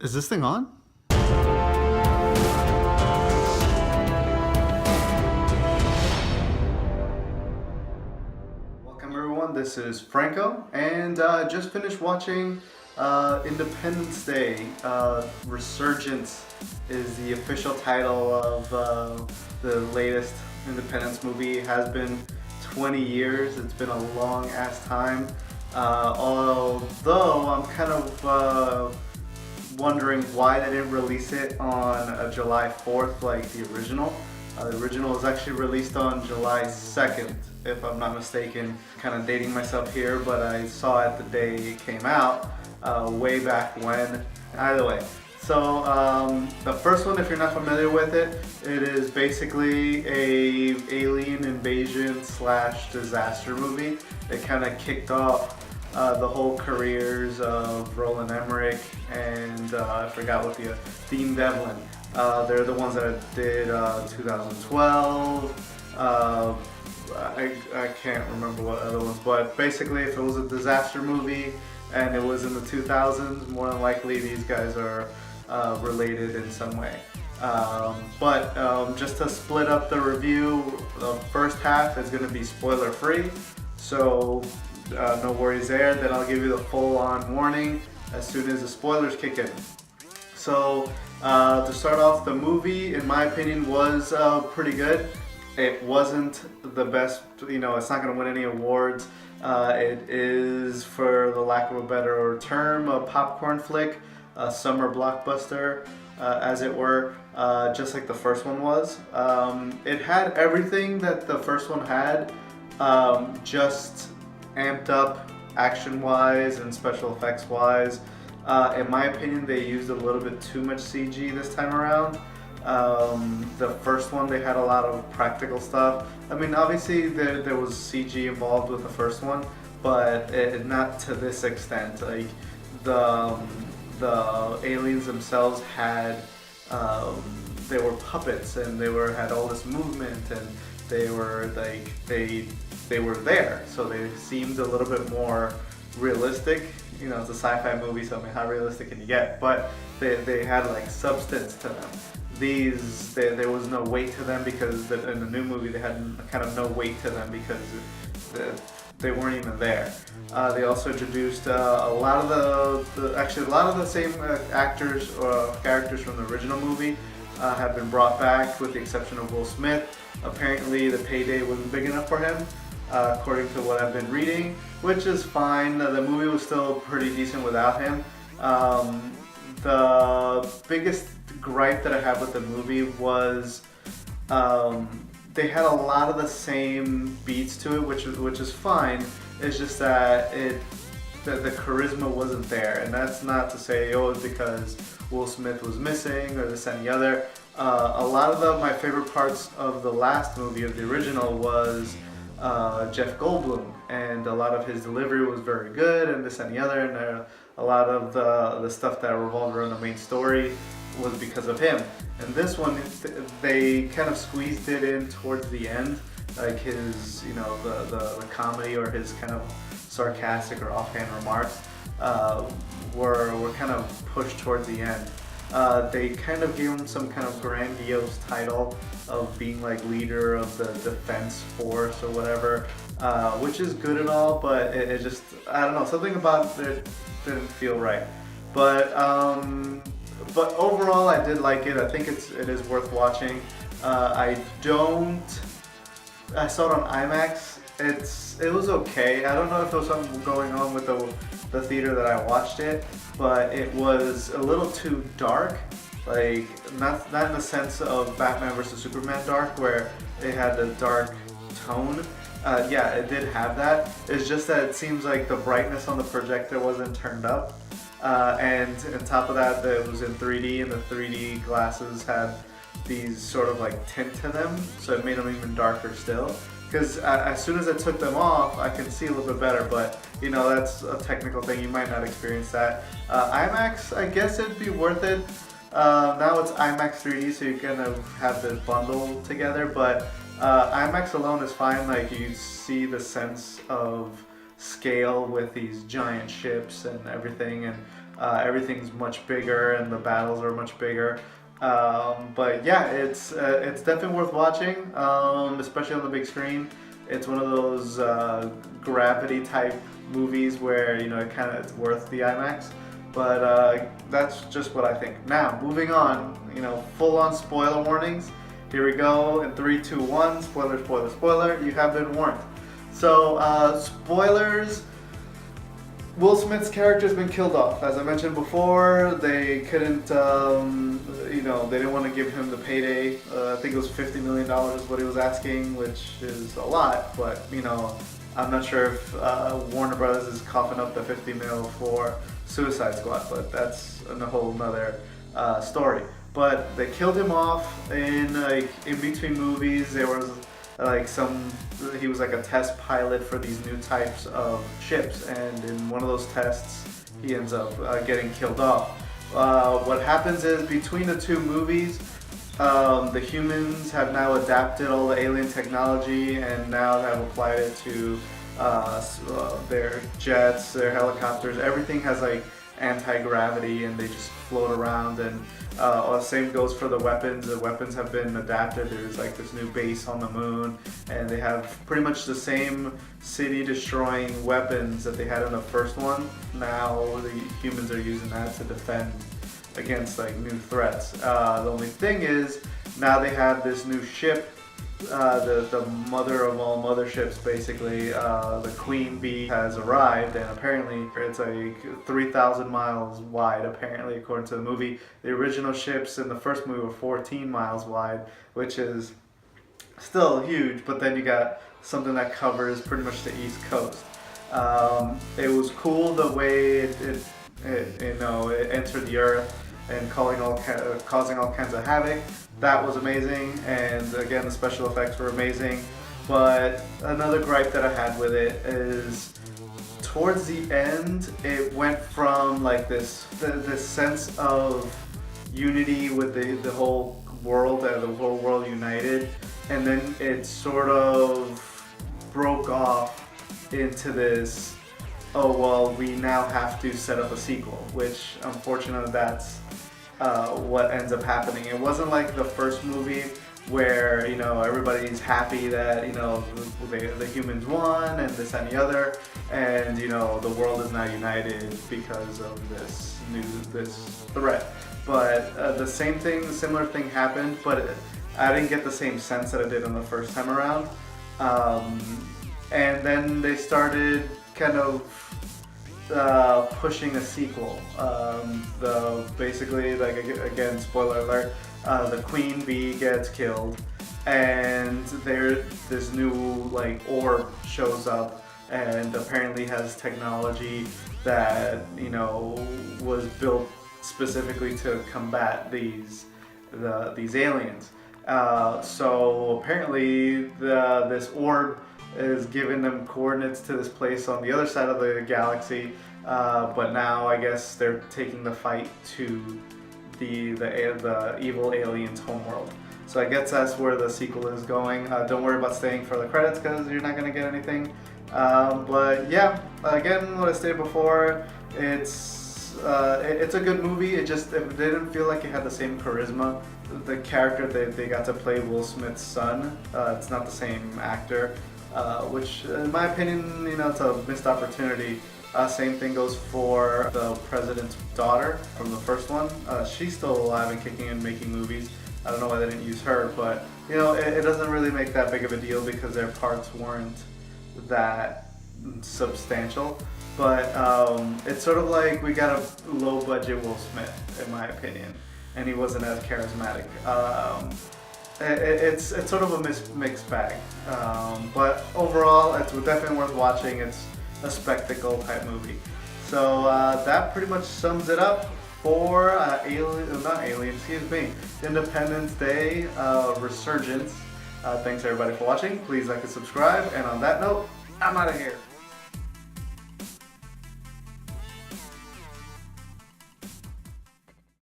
Is this thing on? Welcome everyone, this is Franco, and just finished watching Independence Day. Resurgence is the official title of the latest Independence movie. It has been 20 years, it's been a long ass time. Although I'm kind of wondering why they didn't release it on July 4th like the original. The original was actually released on July 2nd, if I'm not mistaken. Kind of dating myself here, but I saw it the day it came out, way back when. Either way. So the first one, if you're not familiar with it, it is basically a alien invasion / disaster movie. It kind of kicked off the whole careers of Roland Emmerich and I forgot what the Dean Devlin. They're the ones that did 2012. I can't remember what other ones, but basically, if it was a disaster movie and it was in the 2000s, more than likely these guys are related in some way. But just to split up the review, the first half is going to be spoiler free, so no worries there. Then I'll give you the full-on warning as soon as the spoilers kick in. So to start off, the movie, in my opinion, was pretty good. It wasn't the best, it's not going to win any awards. It is, for the lack of a better term, a popcorn flick, a summer blockbuster, as it were, just like the first one was. It had everything that the first one had, just amped up action-wise and special effects-wise. In my opinion, they used a little bit too much CG this time around. The first one, they had a lot of practical stuff. I mean, obviously there was CG involved with the first one, but not to this extent. Like the aliens themselves had, they were puppets, and had all this movement, and they were like they were there, so they seemed a little bit more realistic. It's a sci-fi movie, so I mean, how realistic can you get? But they had like substance to them. There was no weight to them because in the new movie they had kind of no weight to them because they weren't even there. They also introduced a lot of the same actors or characters from the original movie have been brought back, with the exception of Will Smith. Apparently the payday wasn't big enough for him, according to what I've been reading, which is fine. The movie was still pretty decent without him. The biggest gripe that I have with the movie was they had a lot of the same beats to it, which is fine. It's just that the charisma wasn't there, and that's not to say it's because Will Smith was missing or this and the other. A lot of my favorite parts of the last movie, of the original, was Jeff Goldblum, and a lot of his delivery was very good, and this and the other, and a lot of the stuff that revolved around the main story was because of him. And this one, they kind of squeezed it in towards the end, like his, the comedy or his kind of sarcastic or offhand remarks were kind of pushed towards the end. They kind of gave him some kind of grandiose title of being like leader of the defense force or whatever, which is good and all, but it just, I don't know, something about it didn't feel right. But overall, I did like it. I think it is worth watching. I saw it on IMAX. It was okay. I don't know if there was something going on with the theater that I watched it, but it was a little too dark. Like not in the sense of Batman vs Superman dark, where it had the dark tone. Yeah, it did have that. It's just that it seems like the brightness on the projector wasn't turned up, and on top of that, it was in 3D, and the 3D glasses had these sort of like tint to them, so it made them even darker still. Because as soon as I took them off, I could see a little bit better, but that's a technical thing. You might not experience that. IMAX, I guess it'd be worth it. Now it's IMAX 3D, so you kind of have this bundle together, but IMAX alone is fine. Like, you see the sense of scale with these giant ships and everything, and Everything's much bigger and the battles are much bigger. But yeah, it's definitely worth watching, especially on the big screen. It's one of those gravity type movies where it kind of it's worth the IMAX. But that's just what I think. Now, moving on, full on spoiler warnings. Here we go in 3, 2, 1. Spoiler, spoiler, spoiler. You have been warned. So, spoilers. Will Smith's character has been killed off. As I mentioned before, they couldn't, they didn't want to give him the payday. I think it was $50 million is what he was asking, which is a lot, but, I'm not sure if Warner Brothers is coughing up the 50 mil for Suicide Squad, but that's a whole nother story. But they killed him off in between movies. There was he was like a test pilot for these new types of ships, and in one of those tests he ends up getting killed off. What happens is between the two movies, the humans have now adapted all the alien technology and now have applied it to their jets, their helicopters. Everything has anti-gravity and they just float around, and same goes for the weapons. The weapons have been adapted. There's this new base on the moon, and they have pretty much the same city-destroying weapons that they had in the first one. Now the humans are using that to defend against new threats. The only thing is now they have this new ship, the mother of all motherships, basically. The Queen Bee has arrived, and apparently it's 3,000 miles wide, apparently, according to the movie. The original ships in the first movie were 14 miles wide, which is still huge, but then you got something that covers pretty much the East Coast. It was cool the way it entered the Earth and causing all kinds of havoc. That was amazing, and again, the special effects were amazing. But another gripe that I had with it is towards the end, it went from this sense of unity with the whole world, the whole world united, and then it sort of broke off into this, oh well, we now have to set up a sequel, which unfortunately that's what ends up happening. It wasn't like the first movie where everybody's happy that the humans won and this and the other, and the world is now united because of this threat. But the similar thing happened, but I didn't get the same sense that I did on the first time around. And then they started kind of pushing a sequel. Basically, again, spoiler alert, the Queen Bee gets killed, and this new orb shows up, and apparently has technology that was built specifically to combat these aliens. So apparently this orb is giving them coordinates to this place on the other side of the galaxy, but now I guess they're taking the fight to the evil aliens' homeworld. So I guess that's where the sequel is going. Don't worry about staying for the credits because you're not going to get anything. But yeah, again, what I stated before, it's a good movie. It didn't feel like it had the same charisma. The character they got to play, Will Smith's son, it's not the same actor. Which, in my opinion, it's a missed opportunity. Same thing goes for the president's daughter from the first one. She's still alive and kicking and making movies. I don't know why they didn't use her, but it doesn't really make that big of a deal because their parts weren't that substantial. But it's sort of like we got a low-budget Will Smith, in my opinion, and he wasn't as charismatic. It's sort of a mixed bag, but overall it's definitely worth watching. It's a spectacle type movie. So that pretty much sums it up for Independence Day Resurgence. Thanks everybody for watching. Please like and subscribe, and on that note, I'm out of here.